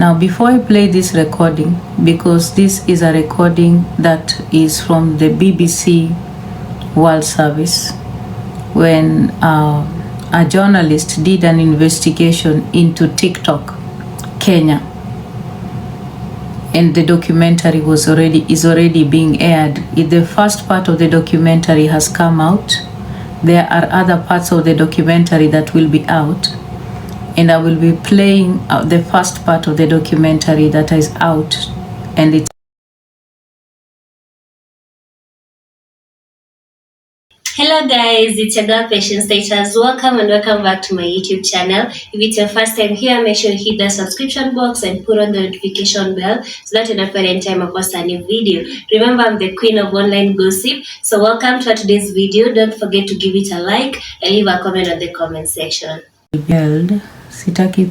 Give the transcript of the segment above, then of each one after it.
Now, before I play this recording, because this is a recording that is from the BBC World Service, when a journalist did an investigation into TikTok, Kenya, and the documentary is already being aired. The first part of the documentary has come out. There are other parts of the documentary that will be out, and I will be playing the first part of the documentary that is out, and it's Hello guys, it's your girl Patience Status. Welcome and welcome back to my YouTube channel. If it's your first time here, make sure you hit the subscription box and put on the notification bell so that you don't forget anytime I post a new video. Remember, I'm the queen of online gossip. So welcome to today's video. Don't forget to give it a like and leave a comment on the comment section. Sitaki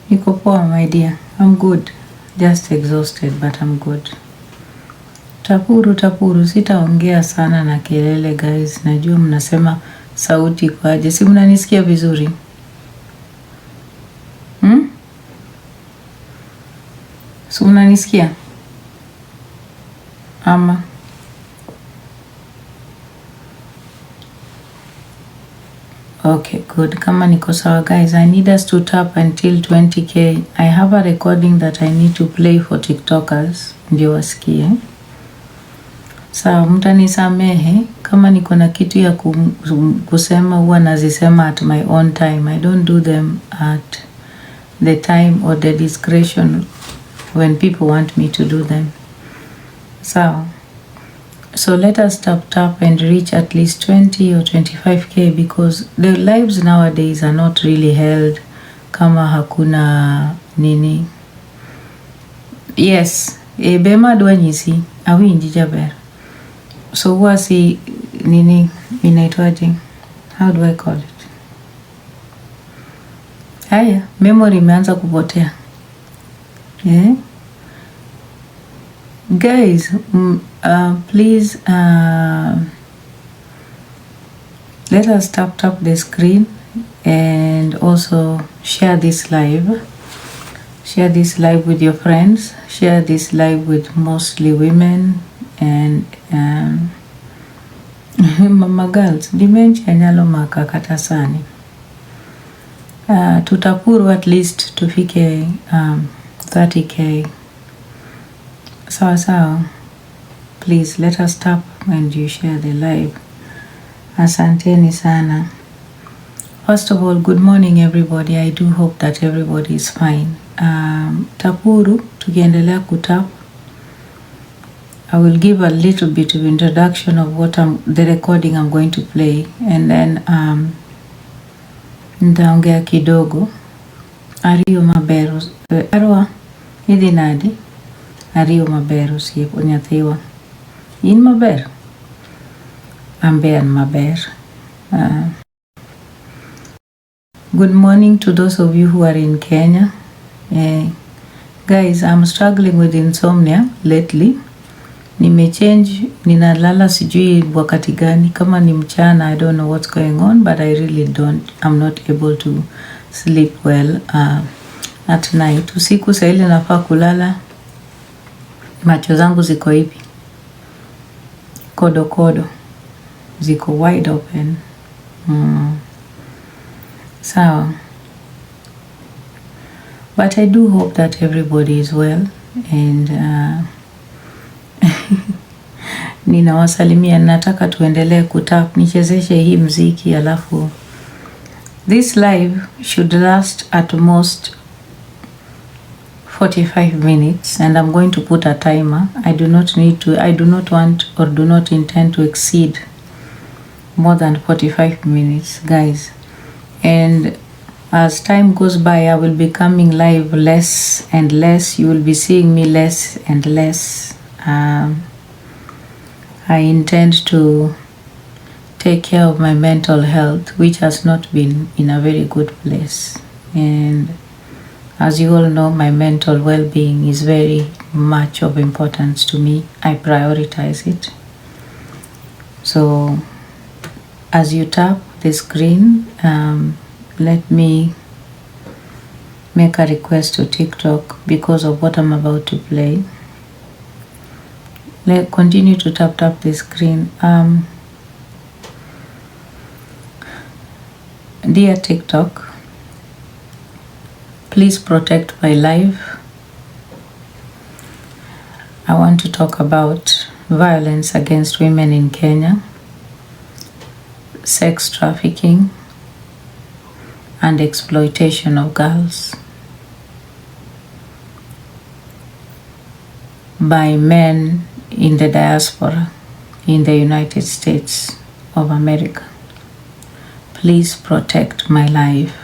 niko poa my dear. I'm good. Just exhausted but I'm good. Tapuru, sitaongea sana na kelele guys. Najua mnasema sauti kwaje. Si mnanisikia vizuri? Si mnanisikia? Ama okay, good. Kama niko sawa guys, I need us to tap until 20k. I have a recording that I need to play for TikTokers ndio wasikie. Sawa, mtanisamehe kama niko na kitu ya kusema, huwa nazisema at my own time. I don't do them at the time or the discretion when people want me to do them. So let us tap and reach at least 20 or 25k, because the lives nowadays are not really held kama hakuna nini. Yes, bema dwanyisi awinji jaber. So wasi nini inaitwaje? How do I call it? Haya, memory imeanza kupotea. Guys, please let us tap the screen and also share this live. Share this live with your friends. Share this live with mostly women and mama girls. Dementia nyalo makakata sani. Tutapuru at least tufike 30k. Sawa. Please let us tap and you share the live. Asanteni sana. First of all, good morning everybody. I do hope that everybody is fine. Tapuru, tukiendelea kutap, I will give a little bit of introduction of what the recording I'm going to play, and then nitaongea kidogo. Ariyo maberu arwa hidi nadi ariyo maberu siepo nyathiwa in maber ambean maber. Good morning to those of you who are in Kenya. Guys, I'm struggling with insomnia lately. Nimechange, ninalala sijui wakati gani. Kama ni mchana, I don't know what's going on, but I really I'm not able to sleep well at night. Usiku saa ile nafaa kulala, macho zangu ziko hivi, kodo ziko wide open. So, but I do hope that everybody is well, and ninawasalimia. Nataka tuendelee kutap, nichezeshe hii mziki alafu. This live should last at most 45 minutes, and I'm going to put a timer. I do not want or do not intend to exceed more than 45 minutes, guys. And as time goes by, I will be coming live less and less. You will be seeing me less and less. I intend to take care of my mental health, which has not been in a very good place. And as you all know, my mental well-being is very much of importance to me. I prioritize it. So as you tap the screen, let me make a request to TikTok because of what I'm about to play. Continue to tap the screen. Dear TikTok, please protect my life. I want to talk about violence against women in Kenya, sex trafficking, and exploitation of girls by men in the diaspora in the United States of America. Please protect my life.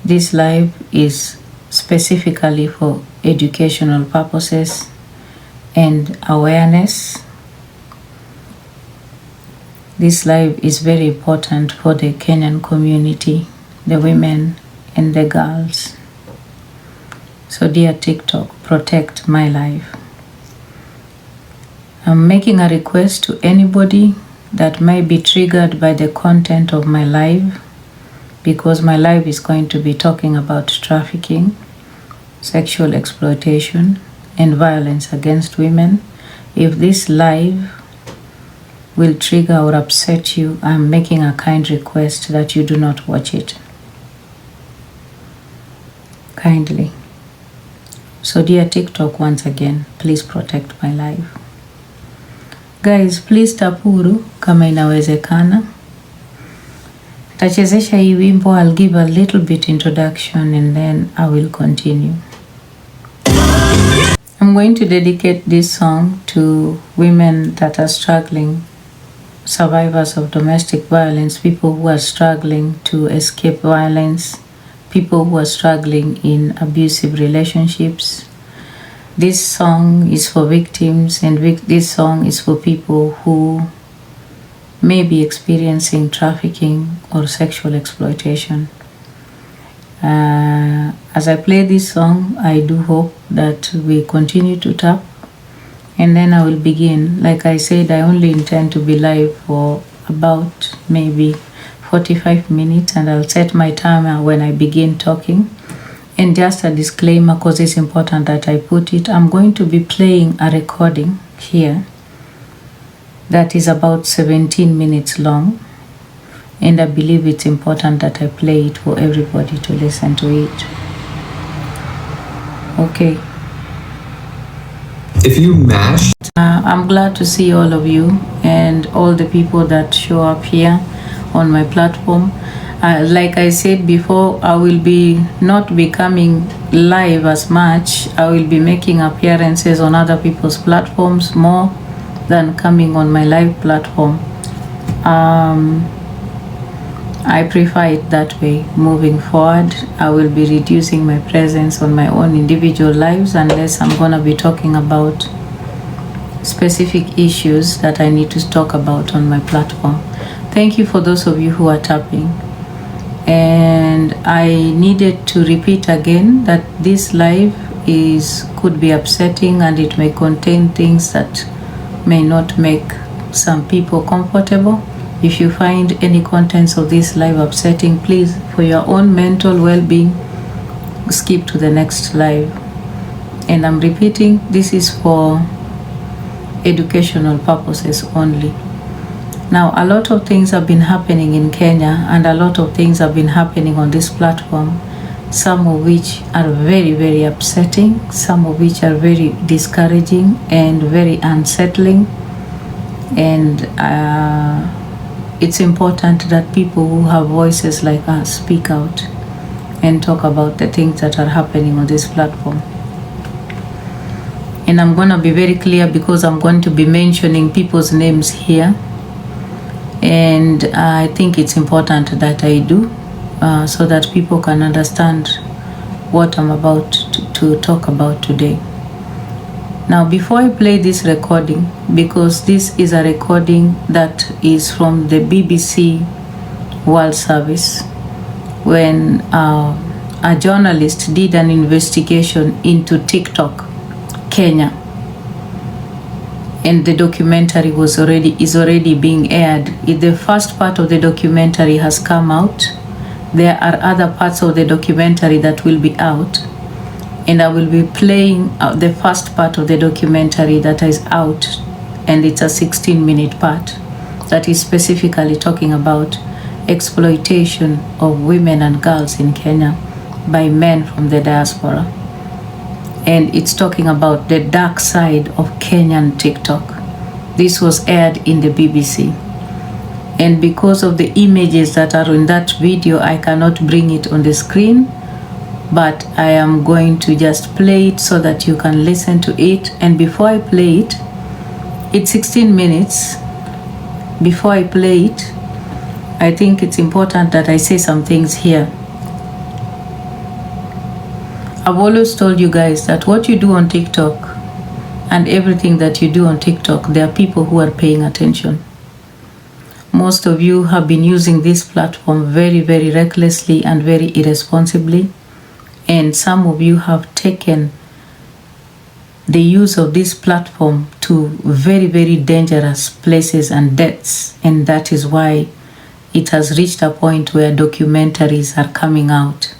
This live is specifically for educational purposes and awareness. This live is very important for the Kenyan community, the women and the girls. So dear TikTok, protect my life. I'm making a request to anybody that may be triggered by the content of my live, because my live is going to be talking about trafficking, sexual exploitation, and violence against women. If this live will trigger or upset you, I'm making a kind request that you do not watch it. Kindly. So dear TikTok, once again, please protect my life. Guys, please tapuru kama inawezekana. Tachezesha hii wimbo. I'll give a little bit introduction and then I will continue. I'm going to dedicate this song to women that are struggling, survivors of domestic violence, people who are struggling to escape violence, people who are struggling in abusive relationships. This song is for victims, and this song is for people who may be experiencing trafficking or sexual exploitation. As I play this song, I do hope that we continue to tap, and then I will begin. Like I said, I only intend to be live for about maybe 45 minutes, and I'll set my timer when I begin talking. And just a disclaimer, because it's important that I put it, I'm going to be playing a recording here that is about 17 minutes long, and I believe it's important that I play it for everybody to listen to it. Okay. If you mash... I'm glad to see all of you and all the people that show up here on my platform. Like I said before, I will be not becoming live as much. I will be making appearances on other people's platforms more than coming on my live platform. I prefer it that way. Moving forward, I will be reducing my presence on my own individual lives unless I'm gonna be talking about specific issues that I need to talk about on my platform. Thank you for those of you who are tapping. And I needed to repeat again that this live could be upsetting, and it may contain things that may not make some people comfortable. If you find any contents of this live upsetting, please, for your own mental well-being, skip to the next live. And I'm repeating, this is for educational purposes only. Now, a lot of things have been happening in Kenya, and a lot of things have been happening on this platform, some of which are very, very upsetting, some of which are very discouraging and very unsettling. And it's important that people who have voices like us speak out and talk about the things that are happening on this platform. And I'm going to be very clear, because I'm going to be mentioning people's names here. And I think it's important that I do, so that people can understand what I'm about to talk about today. Now, before I play this recording, because this is a recording that is from the BBC World Service, when a journalist did an investigation into TikTok, Kenya. And the documentary is already being aired. The first part of the documentary has come out, there are other parts of the documentary that will be out, and I will be playing the first part of the documentary that is out, and it's a 16-minute part that is specifically talking about exploitation of women and girls in Kenya by men from the diaspora. And it's talking about the dark side of Kenyan TikTok. This was aired in the BBC. And because of the images that are in that video, I cannot bring it on the screen, but I am going to just play it so that you can listen to it. And before I play it, it's 16 minutes. Before I play it, I think it's important that I say some things here. I've always told you guys that what you do on TikTok and everything that you do on TikTok, there are people who are paying attention. Most of you have been using this platform very, very recklessly and very irresponsibly. And some of you have taken the use of this platform to very, very dangerous places and depths. And that is why it has reached a point where documentaries are coming out.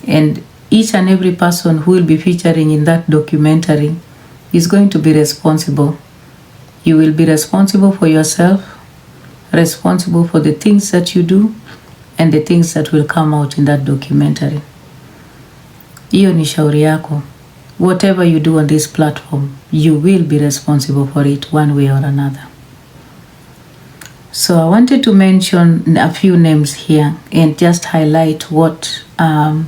And each and every person who will be featuring in that documentary is going to be responsible. You will be responsible for yourself, responsible for the things that you do and the things that will come out in that documentary. Hiyo ni shauri yako. Whatever you do on this platform, you will be responsible for it one way or another. So I wanted to mention a few names here and just highlight what has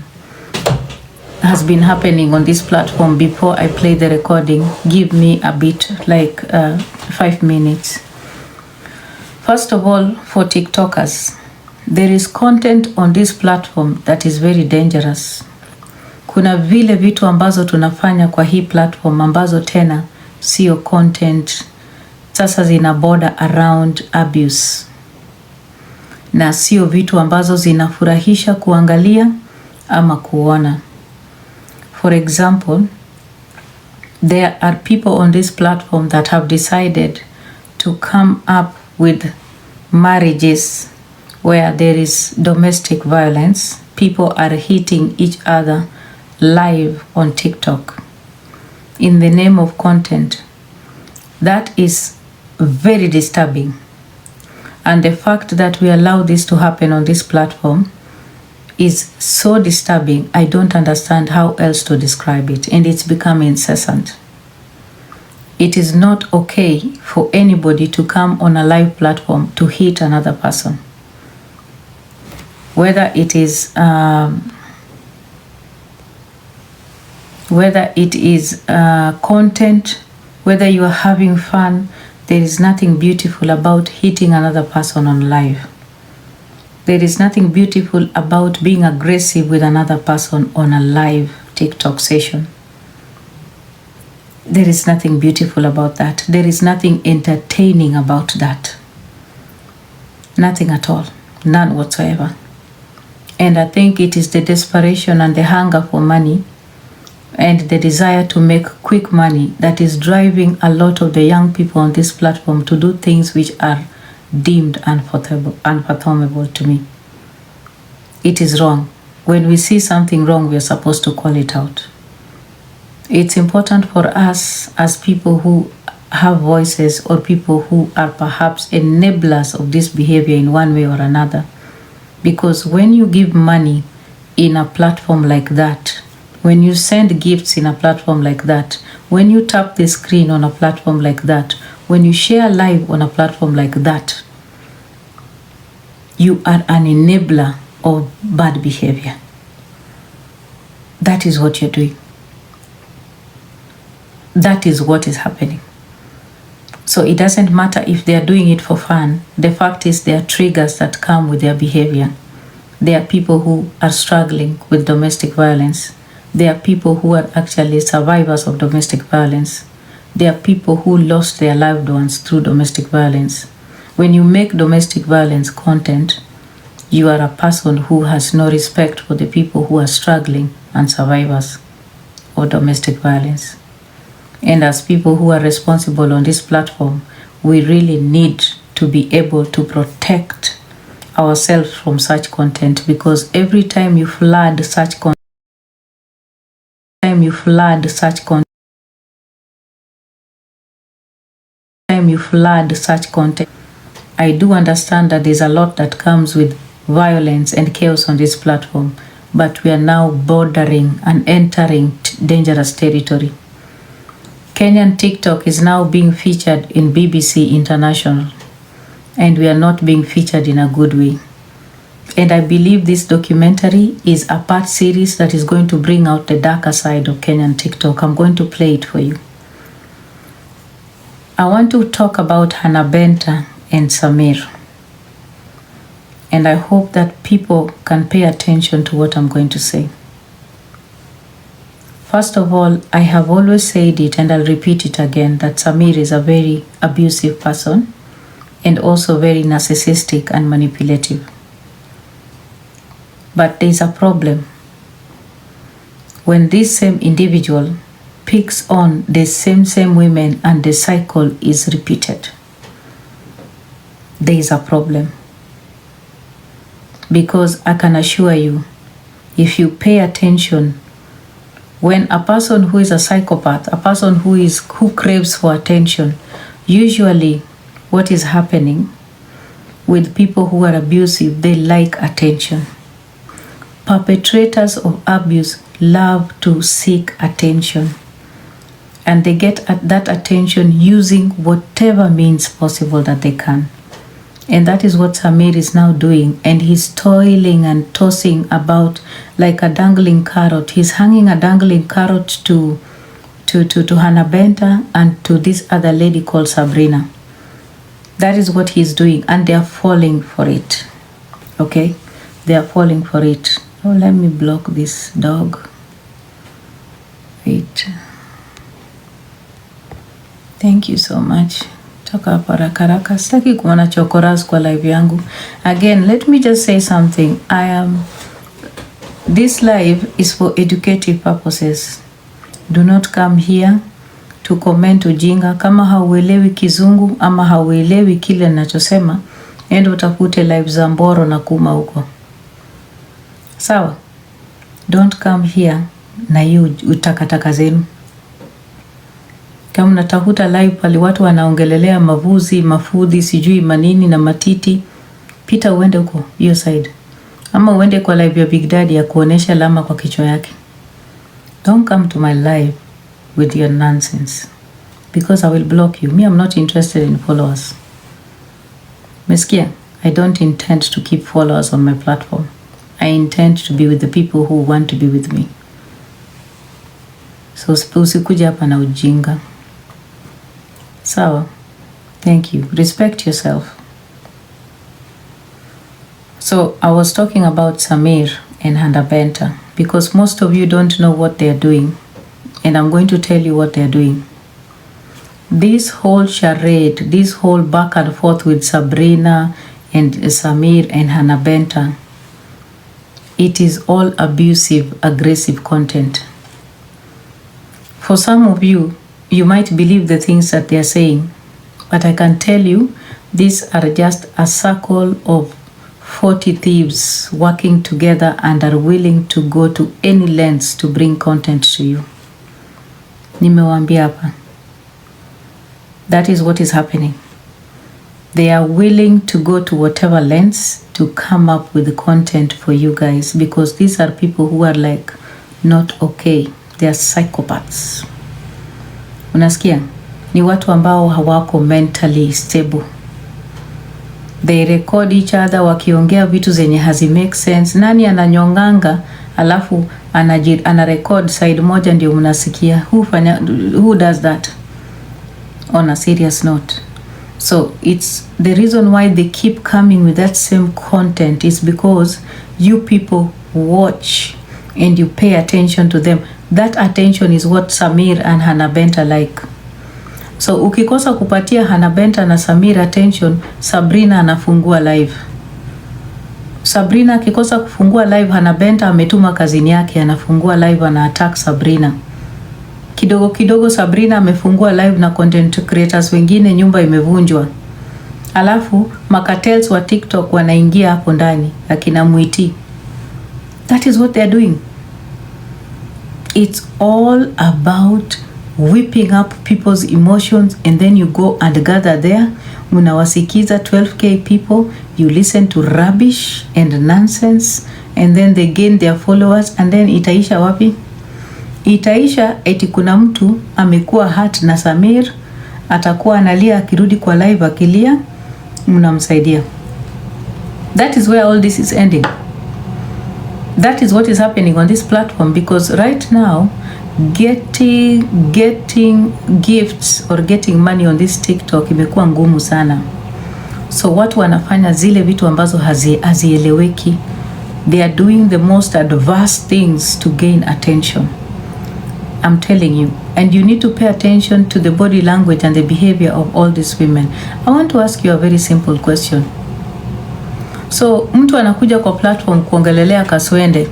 been happening on this platform before I play the recording. Give me a bit, like 5 minutes. First of all, for TikTokers, there is content on this platform that is very dangerous. Kuna vile vitu ambazo tunafanya kwa hii platform ambazo tena sio content, sasa zina border around abuse. Na sio vitu ambazo zinafurahisha kuangalia ama kuona. For example, there are people on this platform that have decided to come up with marriages where there is domestic violence. People are hitting each other live on TikTok in the name of content. That is very disturbing. And the fact that we allow this to happen on this platform is so disturbing. I don't understand how else to describe it, and it's become incessant. It is not okay for anybody to come on a live platform to hit another person. Whether it is content, whether you are having fun, there is nothing beautiful about hitting another person on live. There is nothing beautiful about being aggressive with another person on a live TikTok session. There is nothing beautiful about that. There is nothing entertaining about that. Nothing at all. None whatsoever. And I think it is the desperation and the hunger for money and the desire to make quick money that is driving a lot of the young people on this platform to do things which are deemed unfathomable to me. It is wrong. When we see something wrong, we are supposed to call it out. It's important for us as people who have voices or people who are perhaps enablers of this behavior in one way or another. Because when you give money in a platform like that, when you send gifts in a platform like that, when you tap the screen on a platform like that, when you share live on a platform like that, you are an enabler of bad behavior. That is what you're doing. That is what is happening. So it doesn't matter if they are doing it for fun. The fact is there are triggers that come with their behavior. There are people who are struggling with domestic violence. There are people who are actually survivors of domestic violence. There are people who lost their loved ones through domestic violence. When you make domestic violence content, you are a person who has no respect for the people who are struggling and survivors of domestic violence. And as people who are responsible on this platform, we really need to be able to protect ourselves from such content, because every time you flood such content, I do understand that there's a lot that comes with violence and chaos on this platform, but we are now bordering and entering dangerous territory. Kenyan TikTok is now being featured in BBC International, and we are not being featured in a good way. And I believe this documentary is a part series that is going to bring out the darker side of Kenyan TikTok. I'm going to play it for you. I want to talk about Hannah Benta and Samir. And I hope that people can pay attention to what I'm going to say. First of all, I have always said it, and I'll repeat it again, that Samir is a very abusive person and also very narcissistic and manipulative. But there's a problem. When this same individual picks on the same women and the cycle is repeated, there is a problem. Because I can assure you, if you pay attention, when a person who is a psychopath, a person who craves for attention, usually what is happening with people who are abusive, they like attention. Perpetrators of abuse love to seek attention, and they get that attention using whatever means possible that they can. And that is what Samir is now doing, and he's toiling and tossing about like a dangling carrot. He's hanging a dangling carrot to Hannah Benta and to this other lady called Sabrina. That is what he's doing, and they are falling for it. Okay? They are falling for it. Oh, let me block this dog. Wait. Thank you so much. Toka hapa rakaraka. Sitaki kuona chokoras kwa live yangu. Again, let me just say something. This live is for educative purposes. Do not come here to comment ujinga. Kama hauelewi kizungu ama hauelewi kile ninachosema, enda utafute live za Mboro na Kuma huko. Sawa? Don't come here na hiyo utakataka zenu. Kama natafuta live pale watu wanaongelelea mavuzi, mafudhi, sijui manini na matiti, pita uende huko hiyo side. Ama uende kwa live ya Big Daddy ya kuonesha lama kwa kichwa yake. Don't come to my live with your nonsense, because I will block you. Me, I'm not interested in followers. Meskia, I don't intend to keep followers on my platform. I intend to be with the people who want to be with me. So usikuja hapa na ujinga. Sawa? Thank you. Respect yourself. So I was talking about Samir and Hannah Benta, because most of you don't know what they're doing, and I'm going to tell you what they're doing. This whole charade, this whole back and forth with Sabrina and Samir and Hannah Benta, it is all abusive, aggressive content. For some of you, you might believe the things that they are saying, but I can tell you, these are just a circle of 40 thieves working together and are willing to go to any lengths to bring content to you. Nimewaambia hapa. That is what is happening. They are willing to go to whatever lengths to come up with the content for you guys, because these are people who are like not okay. They are psychopaths. Unasikia? Ni watu ambao hawako mentally stable. They record each other wakiongea vitu zenye hazi make sense. Nani ananyonganga alafu ana record side moja ndio mnasikia? Who does that? On a serious note. So it's the reason why they keep coming with that same content is because you people watch and you pay attention to them. That attention is what Samir and Hannah Benta like. So ukikosa kupatia Hannah Benta na Samir attention, Sabrina anafungua live. Sabrina akikosa kufungua live, Hannah Benta ametuma kazini yake, anafungua live, ana attack Sabrina. Kidogo kidogo Sabrina amefungua live na content creators wengine, nyumba imevunjwa. alafu makatels wa TikTok wanaingia hapo ndani akina Mwiti. That is what they are doing. It's all about whipping up people's emotions, and then you go and gather there, munawasikiza 12k people, you listen to rubbish and nonsense, and then they gain their followers, and then itaisha wapi? Itaisha eti kuna mtu amekuwa hurt na Samir, atakuwa analia akirudi kwa live akilia, mnamsaidia. That is where all this is ending. That is what is happening on this platform, because right now getting gifts or getting money on this TikTok imekuwa ngumu sana. So watu wanafanya zile vitu ambazo hazieleweki. They are doing the most advanced things to gain attention. I'm telling you, and you need to pay attention to the body language and the behavior of all these women. I want to ask you a very simple question. So mtu anakuja kwa platform kuongelelea kaswende.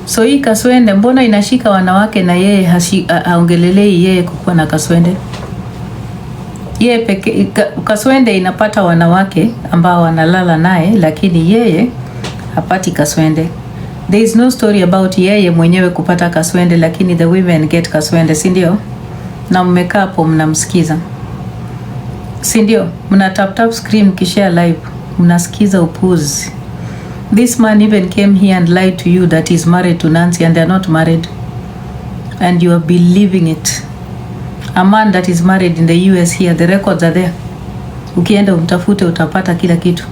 So hii kaswende mbona inashika wanawake na yeye haongelelei yeye kukuwa na kaswende? Yeye peke kaswende inapata wanawake ambao wanalala naye, lakini yeye hapati kaswende. There is no story about yeye mwenyewe kupata kaswende, lakini the women get kaswende, si ndio? Na mmekaa hapo mnamsikiza, si ndio? Mna tap screen kishare live, mnasikiza upuzi. This man even came here and lied to you that he's married to Nancy and they're not married, and you are believing it. A man that is married in the US here, the records are there. Ukienda umtafute utapata kila kitu.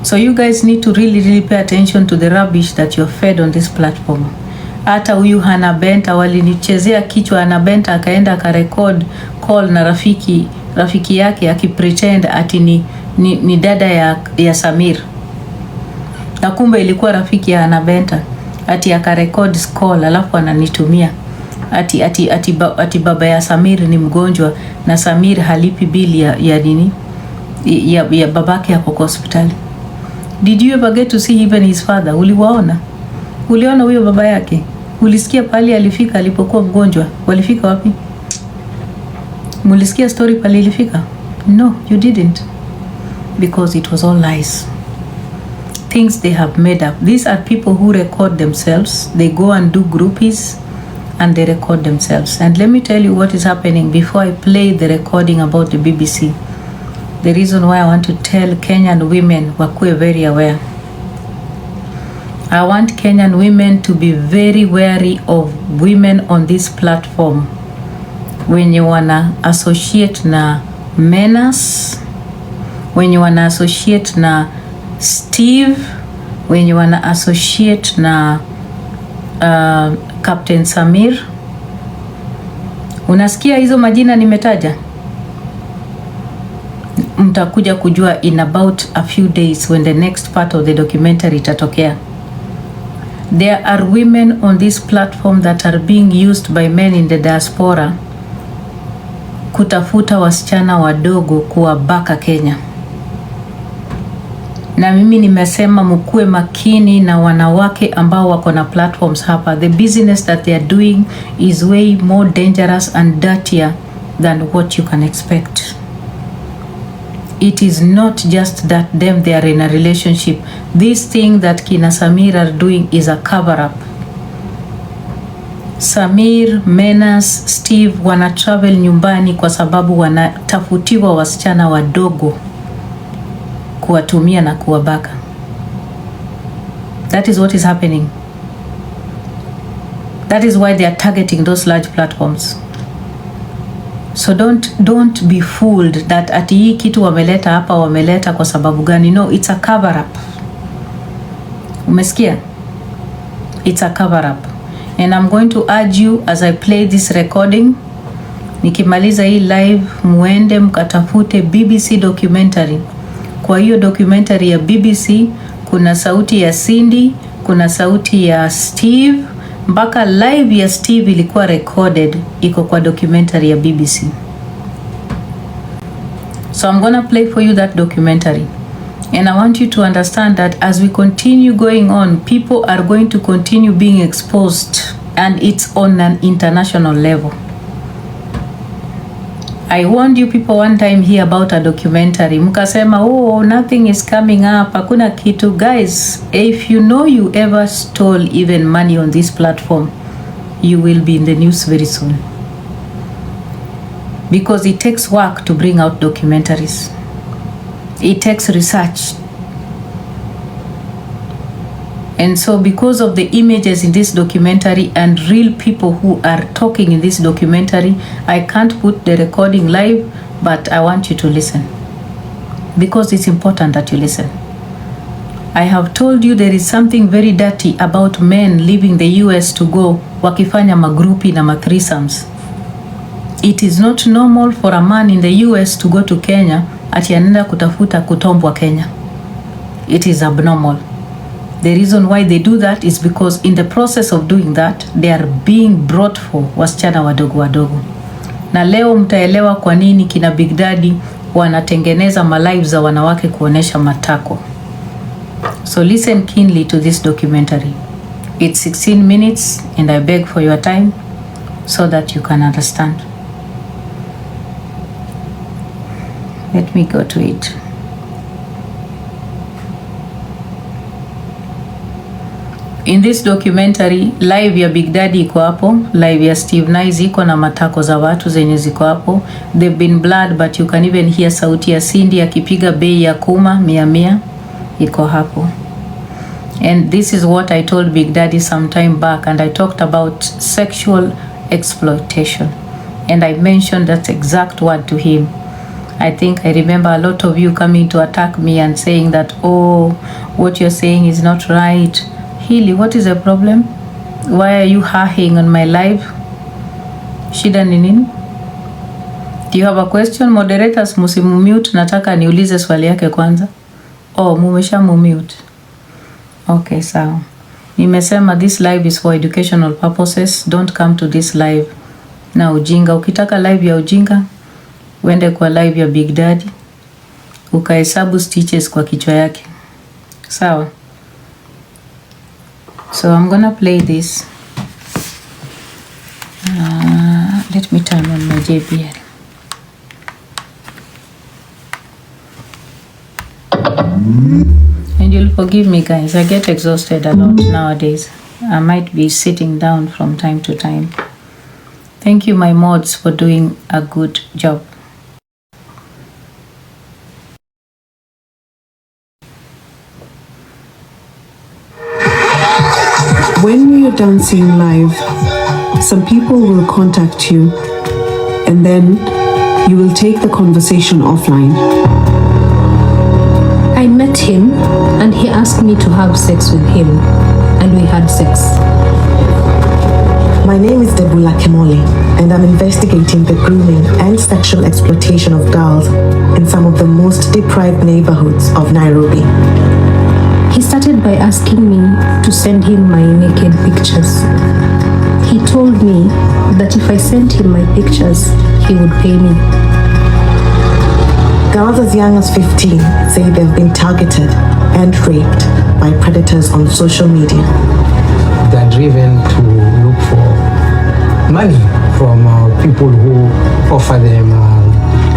So you guys need to really pay attention to the rubbish that you're fed on this platform. Hata huyu Hana Benta walinichezea kichwa. Hana Benta akaenda akarecord call na rafiki yake akipretend ati ni dada ya Samir, na kumbe ilikuwa rafiki ya Hana Benta. Ati akarecord call alafu ananitumia ati baba ya Samir ni mgonjwa na Samir halipi bili ya nini ya babake hapo kwa hospitali. Did you ever get to see even his father? Uliona huyo baba yake? Ulisikia pali alifika alipokuwa mgonjwa? Walifika wapi? Mulisikia story pali ilifika? No, you didn't. Because it was all lies. Things they have made up. These are people who record themselves. They go and do groupies and they record themselves. And let me tell you what is happening before I play the recording about the BBC. The reason why I want to tell Kenyan women wakuwe very aware. I want Kenyan women to be very wary of women on this platform. When you wanna associate na Menas, when you wanna associate na Steve, when you wanna associate na Captain Samir. Unasikia hizo majina nimetaja? Mtakuja kujua in about a few days when the next part of the documentary itatokea. There are women on this platform that are being used by men in the diaspora kutafuta wasichana wadogo kuwabaka Kenya. Na mimi nimesema mkuwe makini na wanawake ambao wako na platforms hapa. The business that they are doing is way more dangerous and dirtier than what you can expect. It is not just that they are in a relationship. This thing that kina Samir are doing is a cover up. Samir, Menas, Steve wana travel nyumbani kwa sababu wanatafutiwa wasichana wadogo kuwatumia na kuwabaka. That is what is happening. That is why they are targeting those large platforms. So don't be fooled that ati hii kitu wameleta hapa wameleta kwa sababu gani. No, it's a cover up. Umesikia? It's a cover up. And I'm going to urge you as I play this recording, nikimaliza hii live, muende mkatafute BBC documentary. Kwa hiyo documentary ya BBC kuna sauti ya Cindy, kuna sauti ya Steve, mpaka live ya Steve ilikuwa recorded, iko kwa documentary ya BBC. So I'm gonna play for you that documentary. And I want you to understand that as we continue going on, people are going to continue being exposed, and it's on an international level. I warned you people one time here about a documentary. Mkasema, oh, nothing is coming up. Hakuna kitu. Guys, if you know you ever stole even money on this platform, you will be in the news very soon. Because it takes work to bring out documentaries. It takes research. And so because of the images in this documentary and real people who are talking in this documentary, I can't put the recording live, but I want you to listen. Because it's important that you listen. I have told you there is something very dirty about men leaving the US to go wakifanya magrupi na mathreesomes. It is not normal for a man in the US to go to Kenya ati anaenda kutafuta kutombwa Kenya. It is abnormal. The reason why they do that is because in the process of doing that, they are being brought for wasichana wadogo wadogo. Na leo mtaelewa kwa nini kina Big Daddy wanatengeneza malives za wanawake kuonesha matako. So listen keenly to this documentary. It's 16 minutes and I beg for your time so that you can understand. Let me go to it. In this documentary, live ya Big Daddy iko hapo, live ya Steve Nice iko na matako za watu zenye ziko hapo. They've been blurred but you can even hear sauti ya Cindy akipiga bei ya kuma 100 iko hapo. And this is what I told Big Daddy some time back, and I talked about sexual exploitation. And I mentioned that exact word to him. I think I remember a lot of you coming to attack me and saying that, oh, what you're saying is not right. Hili, what is the problem? Why are you hahing on my live? Shida ni nini? Do you have a question? Moderators mute, nataka niulize swali yake kwanza. Oh, mumesha mute. Okay, sawa. Nimesema this live is for educational purposes. Don't come to this live na ujinga. Ukitaka live ya ujinga, wende kwa live ya Big Daddy, ukahesabu stitches kwa kichwa yake. Sawa. So I'm gonna play this. Let me turn on my JBL. And you'll forgive me, guys. I get exhausted a lot nowadays. I might be sitting down from time to time. Thank you, my mods, for doing a good job. When you're dancing live, some people will contact you and then you will take the conversation offline. I met him and he asked me to have sex with him, and we had sex. My name is Debula Kemoli, and I'm investigating the grooming and sexual exploitation of girls in some of the most deprived neighborhoods of Nairobi. He started by asking me to send him my naked pictures. He told me that if I sent him my pictures, he would pay me. Girls as young as 15 say they've been targeted and raped by predators on social media. They're driven to look for money from people who offer them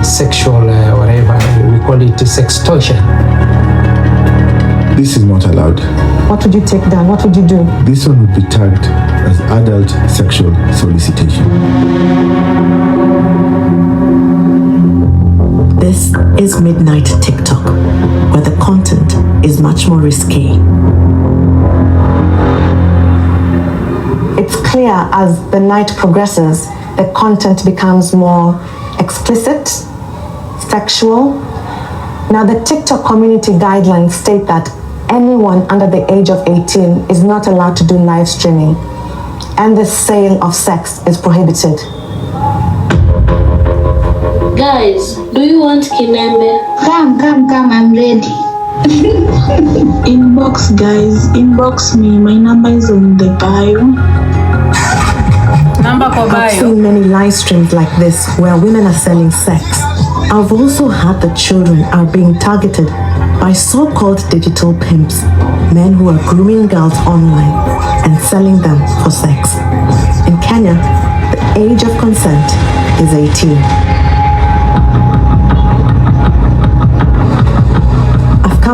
sexual whatever, we call it sextortion. This is not allowed. What would you take down? What would you do? This one would be tagged as adult sexual solicitation. This is Midnight TikTok, where the content is much more risque. It's clear as the night progresses, the content becomes more explicit, sexual. Now, the TikTok community guidelines state that anyone under the age of 18 is not allowed to do live streaming, and the sale of sex is prohibited. Guys, do you want Kinembe? Come, I'm ready. Inbox, guys, inbox me. My number is on the bio. I've seen many live streams like this where women are selling sex. I've also heard that children are being targeted by so-called digital pimps, men who are grooming girls online and selling them for sex. In Kenya, the age of consent is 18.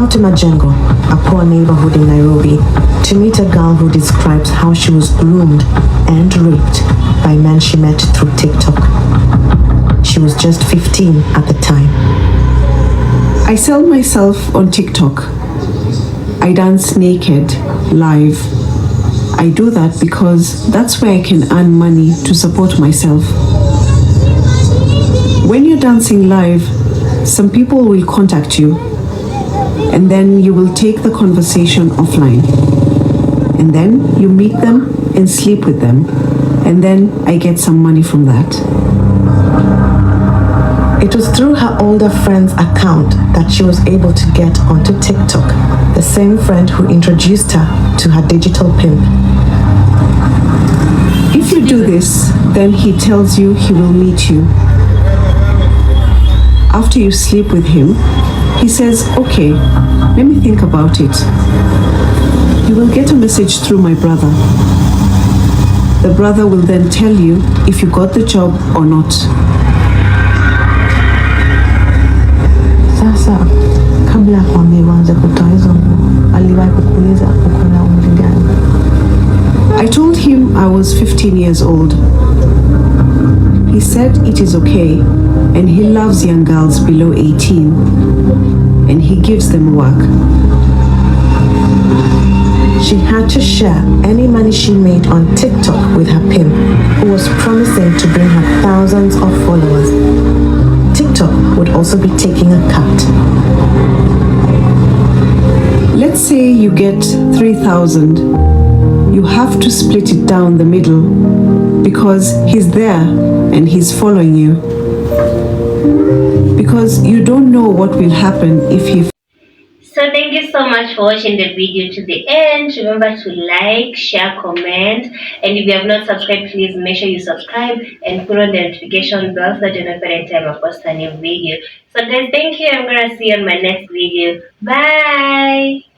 out to Majengo, a poor neighborhood in Nairobi, to meet a girl who describes how she was groomed and raped by men she met through TikTok. She was just 15 at the time. I sell myself on TikTok. I dance naked, live. I do that because that's where I can earn money to support myself. When you're dancing live, some people will contact you, and then you will take the conversation offline. And then you meet them and sleep with them, and then I get some money from that. It was through her older friend's account that she was able to get onto TikTok, the same friend who introduced her to her digital pimp. If you do this, then he tells you he will meet you. After you sleep with him, he says, okay, let me think about it. You will get a message through my brother. The brother will then tell you if you got the job or not. Sasa, kabla kwambie uanze kutoa hizo nguo, aliwahi kukuuliza uko na umri gani? I told him I was 15 years old. He said it is okay, and he loves young girls below 18, and he gives them work. She had to share any money she made on TikTok with her pimp, who was promising to bring her thousands of followers. TikTok would also be taking a cut. Let's say you get 3,000. You have to split it down the middle because he's there and he's following you. Because you don't know what will happen if he... So thank you so much for watching the video to the end. Remember to like, share, comment, and if you have not subscribed, please make sure you subscribe and put on the notification bell so that you know every time I post a new video. So guys, thank you. I'm gonna see you on my next video. Bye.